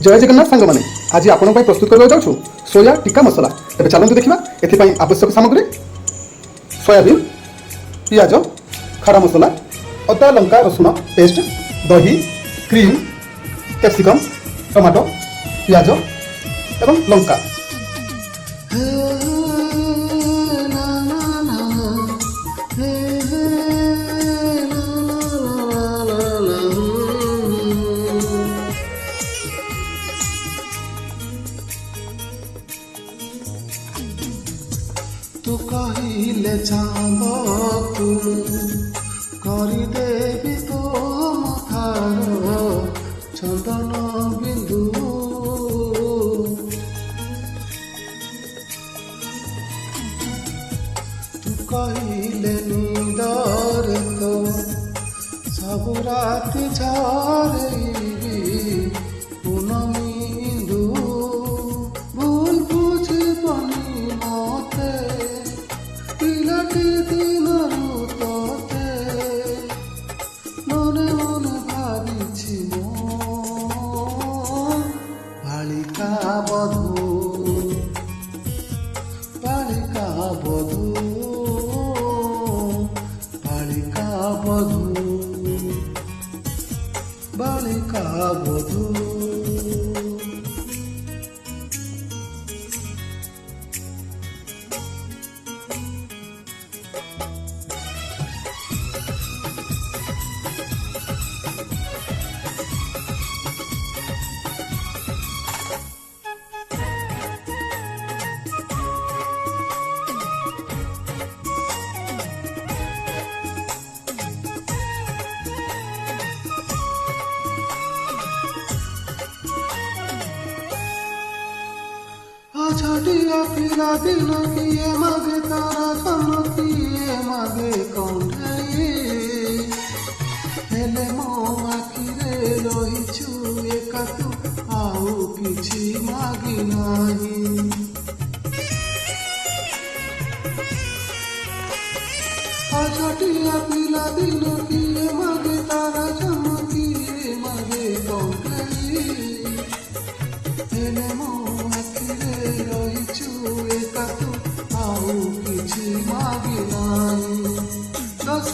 जय जगन्नाथ सांग मैंने आज आपण प्रस्तुत करवा जाऊँ सोया टिक्का मसला। तेज चलते देखा ए आवश्यक सामग्री सोयाबीन, पियाज, खड़ा मसला, अदा लंका रसुण पेस्ट, दही, क्रीम, कैप्सिकम, टमाटो, पियाज एवं लंका। तू कहिले चाहबू करदेवी तो मथार चंदन बिंदु। तू कहिले निंदरे तो सब रात झरेबी पूनमी इंदु। भूल बुझबनी मते पिलाटी दिनरु तोते मने मने भाबिछि बालिका बधू बालिका बधू बालिका बधू बालिका बधू। छटिया पिला दिन किए मागे तारा जन्म किए मागे कौंढई हेले मो आखिरे रहिछु एका तू आउ किछि मागी नाही। छटिया पिला दिन किए मागे तारा जन्म किए मागे कौंढई हेले मो आउ किछि मागी नाही। दस